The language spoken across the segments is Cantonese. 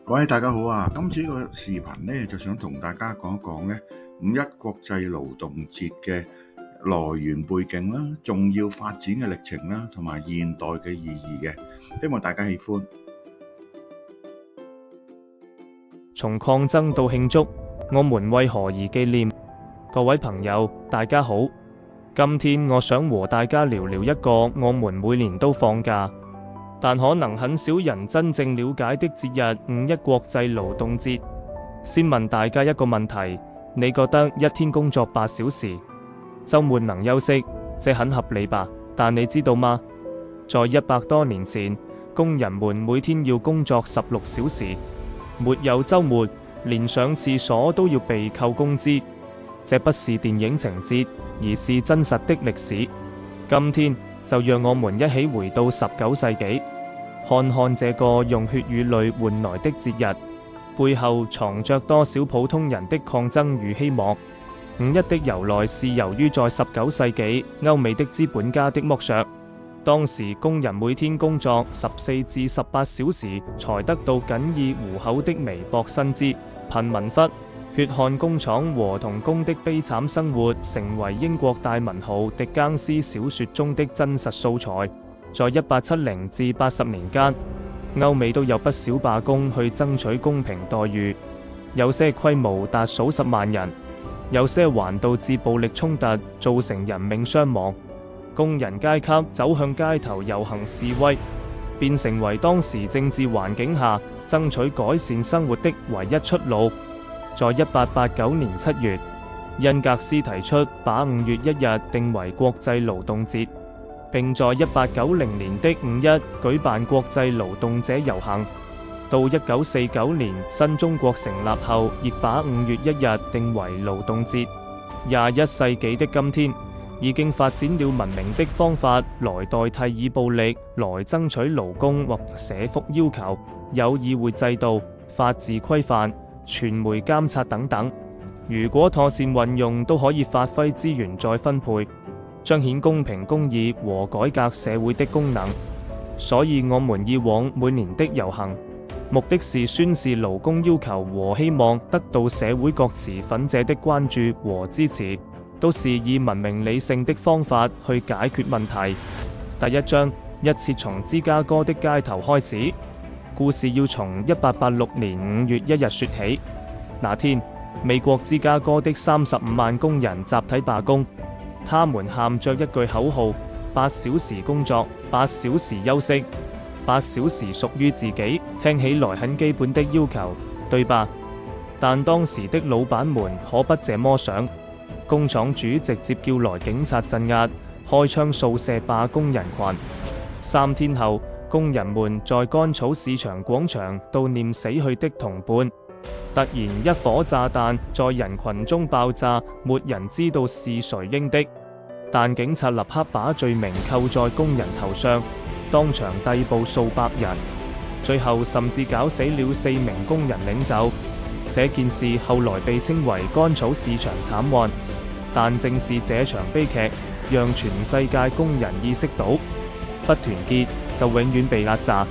各位大家好啊！今次呢個視頻呢，就想同大家講一講呢五一國際勞動節嘅來源背景啦、重要發展嘅歷程啦，同埋現代嘅意義嘅，希望大家喜歡。從抗爭到慶祝，我們為何而紀念？各位朋友，大家好。今天我想和大家聊聊一個我們每年都放假，但可能很少人真正了解的節日——五一國際勞動節。先問大家一個問題：你覺得一天工作8小時，週末能休息，這很合理吧？但你知道嗎？在100多年前，工人們每天要工作16小時，沒有週末，連上廁所都要被扣工資。這不是電影情節，而是真實的歷史。今天就讓我們一起回到19世紀，看看這個用血與淚換來的節日，背後藏着多少普通人的抗爭與希望。五一的由來是由於在19世紀歐美的資本家的剝削，當時工人每天工作14至18小時才得到僅以糊口的微薄薪資，貧民窟、血汗工廠和童工的悲慘生活成為英國大文豪狄更斯小說中的真實素材。在1870至80年間，歐美都有不少罷工去爭取公平待遇，有些規模達數十萬人，有些還導致暴力衝突，造成人命傷亡。工人階級走向街頭遊行示威，變成為當時政治環境下爭取改善生活的唯一出路。在1889年7月，恩格斯提出把5月1日定為國際勞動節，並在1890年的五一舉辦國際勞動者遊行。到1949年新中國成立後，亦把5月1日定為勞動節。21世紀的今天，已經發展了文明的方法來代替以暴力來爭取勞工或社福要求，有議會制度、法治規範、傳媒監察等等。如果妥善運用，都可以發揮資源再分配，彰顯公平公義和改革社會的功能。所以我們以往每年的遊行，目的是宣示勞工要求和希望得到社會各持份者的關注和支持，都是以文明理性的方法去解決問題。第一章一切從芝加哥的街頭開始。故事要從1886年5月1日說起。那天，美國芝加哥的35萬工人集體罷工，他們喊着一句口號：8小時工作，8小時休息，8小時屬於自己。聽起來很基本的要求，對吧？但當時的老闆們可不這麼想，工廠主直接叫來警察鎮壓，開槍掃射罷工人群。3天後，工人們在乾草市場廣場悼念死去的同伴。突然一顆炸彈在人群中爆炸，沒人知道是誰應的，但警察立刻把罪名扣在工人頭上，當場逮捕數百人，最後甚至搞死了4名工人領袖。這件事後來被稱為乾草市場慘案，但正是這場悲劇讓全世界工人意識到，不團結就永遠被壓榨。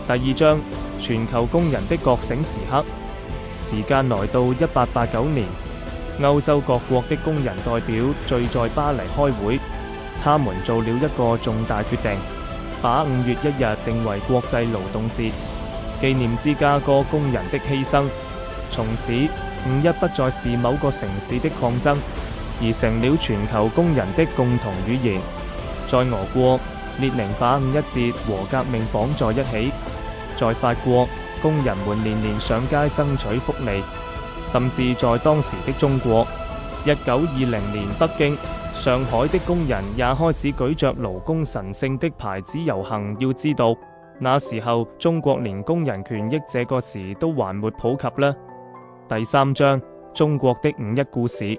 第二章，全球工人的覺醒時刻。時間來到1889年，歐洲各國的工人代表聚在巴黎開會，他們做了一個重大決定，把5月1日定為國際勞動節，紀念芝加哥工人的犧牲。從此，五一不再是某個城市的抗爭，而成了全球工人的共同語言。在俄國，列寧把五一節和革命綁在一起；在法國，工人們年年上街爭取福利；甚至在當時的中國，1920年北京、上海的工人也開始舉着勞工神聖的牌子遊行。要知道，那時候中國連工人權益這個詞都還沒普及呢。第3章，中國的五一故事。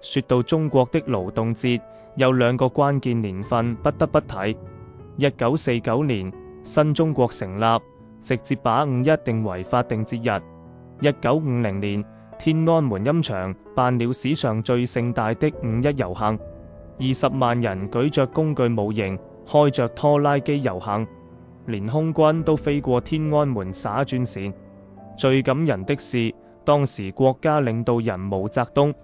說到中國的勞動節，有2個關鍵年份不得不提。1949年，新中國成立，直接把五一定為法定節日。1950年，天安門音場辦了史上最盛大的五一遊行，20萬人舉着工具模型，開着拖拉機遊行，連空軍都飛過天安門灑轉線。最感人的是，當時國家領導人毛澤東、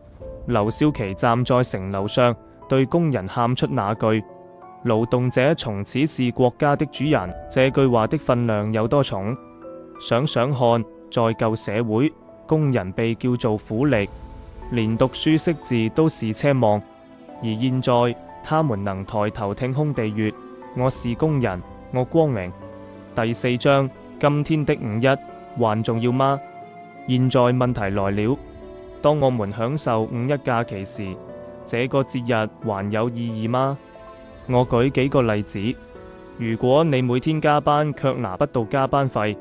劉少奇站在城樓上，對工人喊出那句「勞動者從此是國家的主人」，這句話的分量有多重？想想看，在舊社會，工人被叫做苦力，連讀書識字都是奢望，而現在他們能抬頭挺胸地説我是工人，我光榮。第4章，今天的五一還重要嗎？現在問題來了，當我們享受五一假期時，這個節日還有意義嗎？我舉幾個例子，如果你每天加班卻拿不到加班費，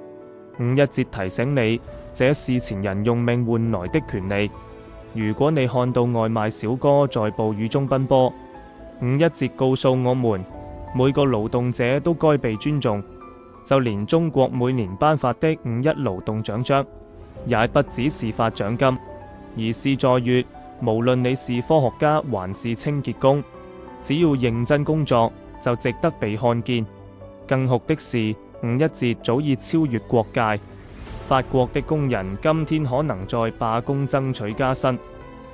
五一節提醒你，這是前人用命換來的權利。如果你看到外賣小哥在暴雨中奔波，五一節告訴我們，每個勞動者都該被尊重。就連中國每年頒發的五一勞動獎章，也不只是發獎金，而是在於無論你是科學家還是清潔工，只要認真工作，就值得被看見。更酷的是，五一節早已超越國界。法國的工人今天可能在罷工爭取加薪，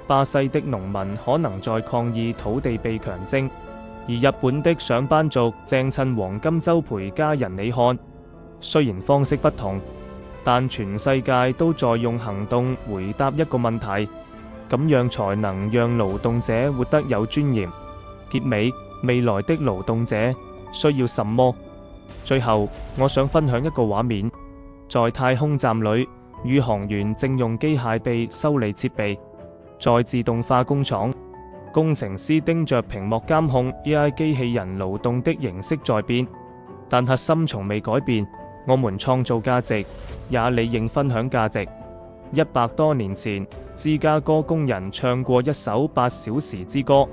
巴西的農民可能在抗議土地被強徵，而日本的上班族正趁黃金週陪家人你看。雖然方式不同，但全世界都在用行動回答一個問題，咁樣才能讓勞動者活得有尊嚴。結尾，未來的勞動者需要什麼？最後，我想分享一個畫面，在太空站裏，宇航員正用機械臂修理設備；在自動化工廠，工程師盯着屏幕監控 AI 機器人勞動的形式在變，但核心從未改變。我們創造價值，也理應分享價值。100多年前，芝加哥工人唱過一首8小時之歌，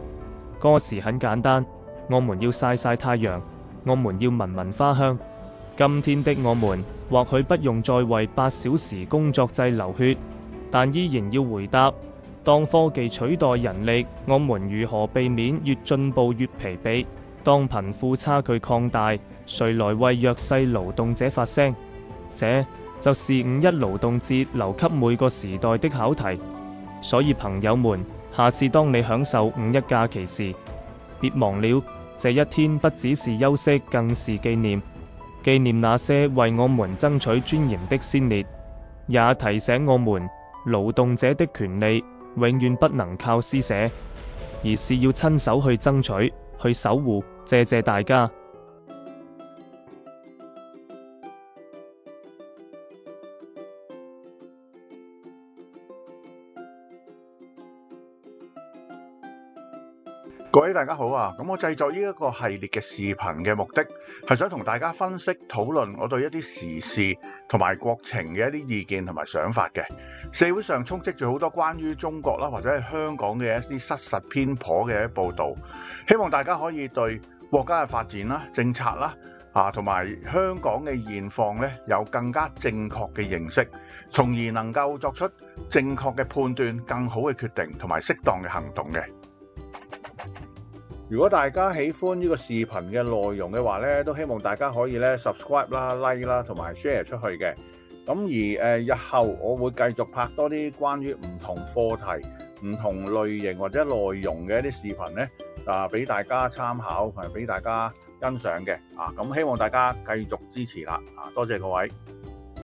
歌詞很簡單：我們要曬曬太陽，我們要聞聞花香。今天的我們或許不用再為8小時工作制流血，但依然要回答：當科技取代人力，我們如何避免越進步越疲憊？當貧富差距擴大，誰來為弱勢勞動者發聲？這就是五一勞動節留給每個時代的考題。所以朋友們，下次當你享受五一假期時，別忘了，這一天不只是休息，更是紀念。紀念那些為我們爭取尊嚴的先烈，也提醒我們，勞動者的權利永遠不能靠施捨，而是要親手去爭取、去守護。謝謝大家。各位大家好啊！咁我製作呢一個系列嘅視頻嘅目的係想同大家分析討論我對一啲時事同埋國情嘅一啲意見同埋想法嘅。社會上充斥住好多關於中國啦或者係香港嘅一啲失實偏頗嘅報導，希望大家可以對國家嘅發展啦、政策啦同埋香港嘅現況咧有更加正確嘅認識，從而能夠作出正確嘅判斷、更好嘅決定同埋適當嘅行動嘅。如果大家喜歡呢個視頻嘅內容嘅話咧，都希望大家可以咧 subscribe 啦、like 啦同埋 share 出去嘅。咁而日後我會繼續拍多啲關於唔同課題、唔同類型或者內容嘅一啲視頻咧，俾大家參考同埋俾大家欣賞嘅。咁希望大家繼續支持啦。多謝各位。